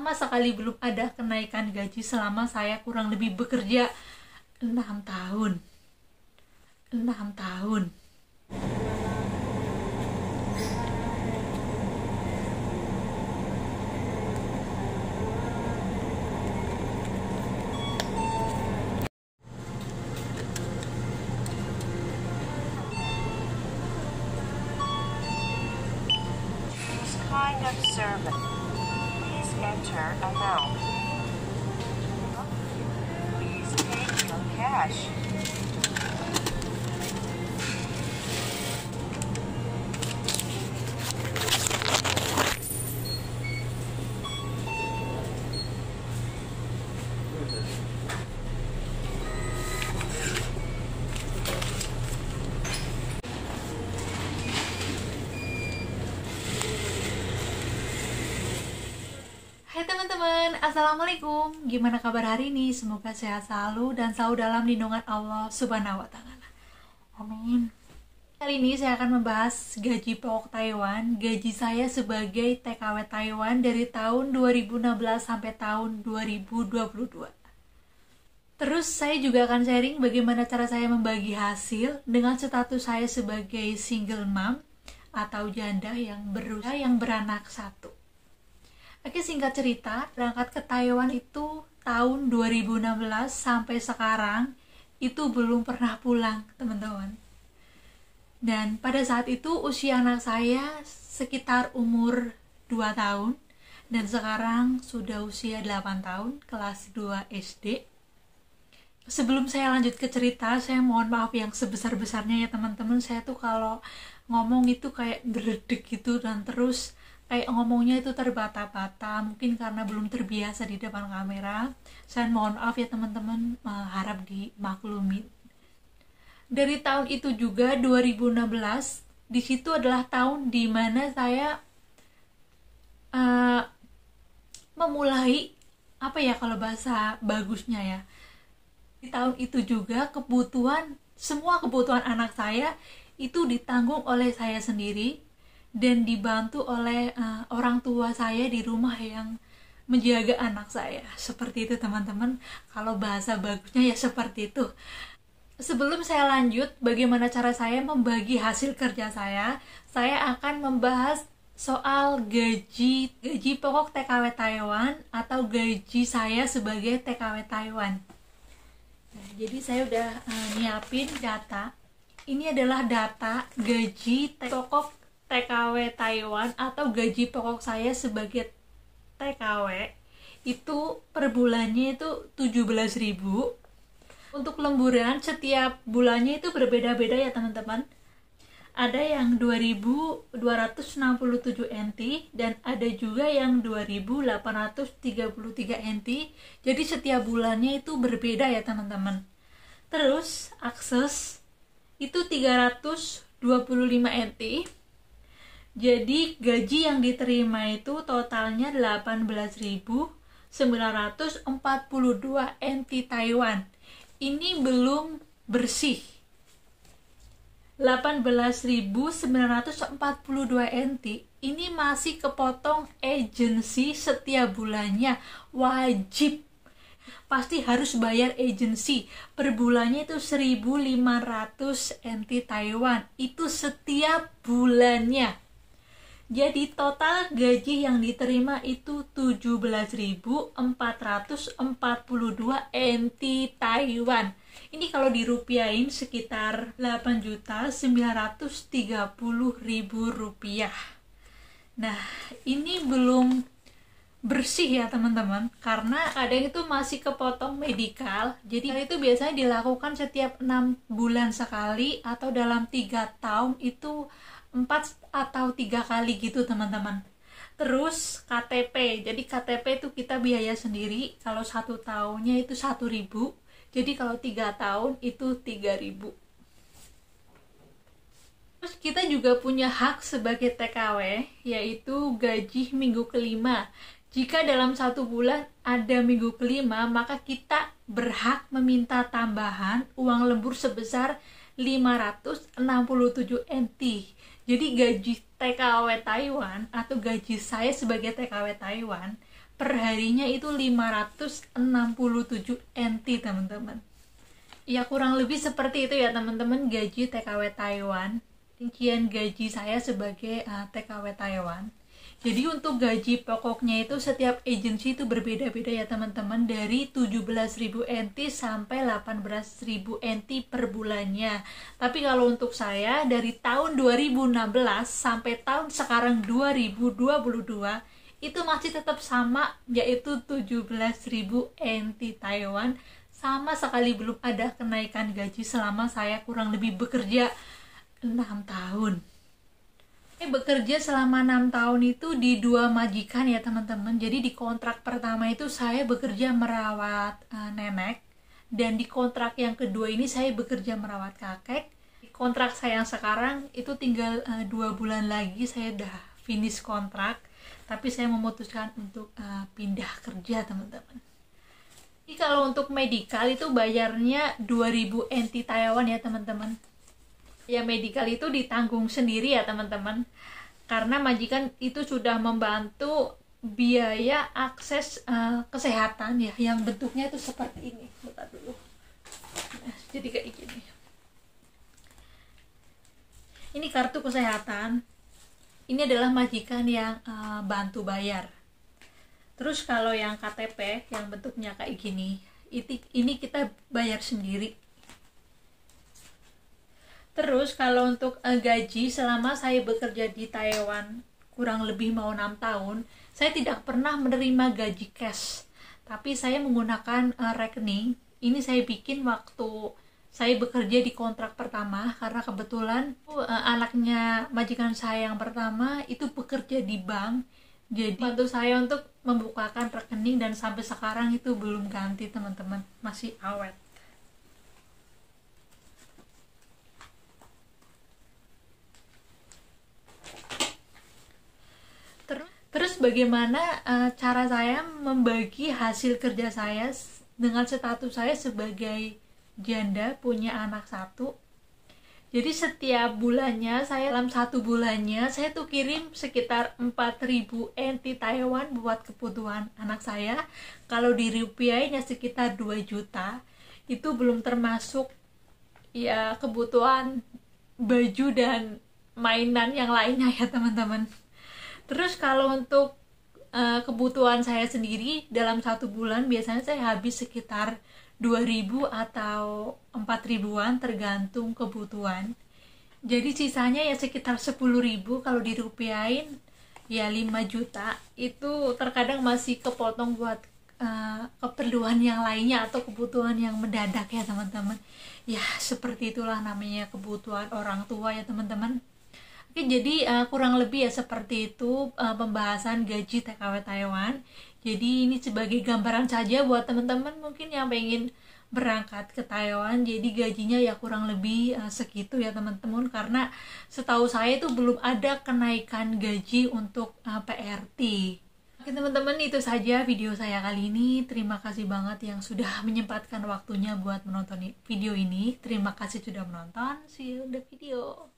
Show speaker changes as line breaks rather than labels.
sama sekali belum ada kenaikan gaji selama saya kurang lebih bekerja 6 tahun. 6 tahun.
Kind of service. Please enter amount. Please take your cash.
Hai teman-teman, Assalamualaikum. Gimana kabar hari ini? Semoga sehat selalu dan selalu dalam lindungan Allah Subhanahu wa Ta'ala. Amin. Kali ini saya akan membahas gaji pokok Taiwan. Gaji saya sebagai TKW Taiwan dari tahun 2016 sampai tahun 2022. Terus saya juga akan sharing bagaimana cara saya membagi hasil dengan status saya sebagai single mom atau janda yang beranak satu. Oke, singkat cerita, berangkat ke Taiwan itu tahun 2016 sampai sekarang itu belum pernah pulang, teman-teman. Dan pada saat itu usia anak saya sekitar umur 2 tahun dan sekarang sudah usia 8 tahun, kelas 2 SD. Sebelum saya lanjut ke cerita, saya mohon maaf yang sebesar-besarnya ya teman-teman. Saya tuh kalau ngomong itu kayak geredek gitu dan terus kayak ngomongnya itu terbata-bata, mungkin karena belum terbiasa di depan kamera. Saya mohon maaf ya teman-teman, harap dimaklumi. Dari tahun itu juga 2016, di situ adalah tahun di mana saya memulai apa ya kalau bahasa bagusnya ya. Di tahun itu juga semua kebutuhan anak saya itu ditanggung oleh saya sendiri dan dibantu oleh orang tua saya di rumah yang menjaga anak saya. Seperti itu teman-teman, kalau bahasa bagusnya ya seperti itu. Sebelum saya lanjut bagaimana cara saya membagi hasil kerja saya akan membahas soal gaji pokok TKW Taiwan atau gaji saya sebagai TKW Taiwan. Nah, jadi saya udah nyiapin data. Ini adalah data gaji pokok TKW Taiwan atau gaji pokok saya sebagai TKW itu per bulannya itu 17.000. Untuk lemburan setiap bulannya itu berbeda-beda ya teman-teman. Ada yang 2.267 NT dan ada juga yang 2.833 NT. Jadi setiap bulannya itu berbeda ya teman-teman. Terus akses itu 325 NT. Jadi gaji yang diterima itu totalnya 18.942 NT Taiwan. Ini belum bersih. 18.942 NT ini masih kepotong agensi setiap bulannya. Wajib. Pasti harus bayar agensi. Per bulannya itu 1.500 NT Taiwan. Itu setiap bulannya. Jadi total gaji yang diterima itu 17.442 NT Taiwan. Ini kalau dirupiahin sekitar 8.930.000 rupiah. Nah, ini belum bersih ya teman-teman, karena kadang itu masih kepotong medikal. Jadi itu biasanya dilakukan setiap 6 bulan sekali atau dalam 3 tahun itu 4 atau 3 kali gitu teman-teman. Terus KTP, jadi KTP itu kita biaya sendiri. Kalau 1 tahunnya itu 1.000, jadi kalau 3 tahun itu 3.000. Terus kita juga punya hak sebagai TKW, yaitu gaji minggu kelima. Jika dalam 1 bulan ada minggu kelima, maka kita berhak meminta tambahan uang lembur sebesar 567 NT. Jadi gaji TKW Taiwan atau gaji saya sebagai TKW Taiwan per harinya itu 567 NT teman-teman. Ya kurang lebih seperti itu ya teman-teman gaji TKW Taiwan. Rincian gaji saya sebagai TKW Taiwan. Jadi untuk gaji pokoknya itu setiap agensi itu berbeda-beda ya teman-teman, dari 17.000 NT sampai 18.000 NT per bulannya. Tapi kalau untuk saya dari tahun 2016 sampai tahun sekarang 2022 itu masih tetap sama, yaitu 17.000 NT Taiwan. Sama sekali belum ada kenaikan gaji selama saya kurang lebih bekerja 6 tahun. Bekerja selama 6 tahun itu di 2 majikan ya teman-teman. Jadi di kontrak pertama itu saya bekerja merawat nenek, dan di kontrak yang kedua ini saya bekerja merawat kakek. Di kontrak saya yang sekarang itu tinggal 2 bulan lagi saya udah finish kontrak, tapi saya memutuskan untuk pindah kerja teman-teman. Jadi kalau untuk medical itu bayarnya 2000 NT Taiwan ya teman-teman. Ya medical itu ditanggung sendiri ya teman-teman, karena majikan itu sudah membantu biaya akses kesehatan ya, yang bentuknya itu seperti ini. Bentar dulu. Nah, jadi kayak gini. Ini kartu kesehatan. Ini adalah majikan yang bantu bayar. Terus kalau yang KTP yang bentuknya kayak gini, ini kita bayar sendiri. Terus kalau untuk gaji selama saya bekerja di Taiwan kurang lebih mau 6 tahun, saya tidak pernah menerima gaji cash. Tapi saya menggunakan rekening. Ini saya bikin waktu saya bekerja di kontrak pertama, karena kebetulan anaknya majikan saya yang pertama itu bekerja di bank. Jadi bantu saya untuk membukakan rekening, dan sampai sekarang itu belum ganti teman-teman, masih awet. Terus bagaimana cara saya membagi hasil kerja saya dengan status saya sebagai janda punya anak 1. Jadi setiap bulannya saya, dalam 1 bulannya saya tuh kirim sekitar 4.000 NT Taiwan buat kebutuhan anak saya. Kalau dirupiahin ya sekitar 2 juta. Itu belum termasuk ya kebutuhan baju dan mainan yang lainnya ya teman-teman. Terus kalau untuk kebutuhan saya sendiri dalam 1 bulan biasanya saya habis sekitar 2.000 atau 4.000-an tergantung kebutuhan. Jadi sisanya ya sekitar 10.000, kalau dirupiahin ya 5 juta. Itu terkadang masih kepotong buat keperluan yang lainnya atau kebutuhan yang mendadak ya teman-teman. Ya seperti itulah namanya kebutuhan orang tua ya teman-teman. Oke, jadi kurang lebih ya seperti itu pembahasan gaji TKW Taiwan. Jadi ini sebagai gambaran saja buat teman-teman mungkin yang pengen berangkat ke Taiwan. Jadi gajinya ya kurang lebih segitu ya teman-teman, karena setahu saya itu belum ada kenaikan gaji untuk PRT. Oke teman-teman, itu saja video saya kali ini. Terima kasih banget yang sudah menyempatkan waktunya buat menonton video ini. Terima kasih sudah menonton. See you in the video.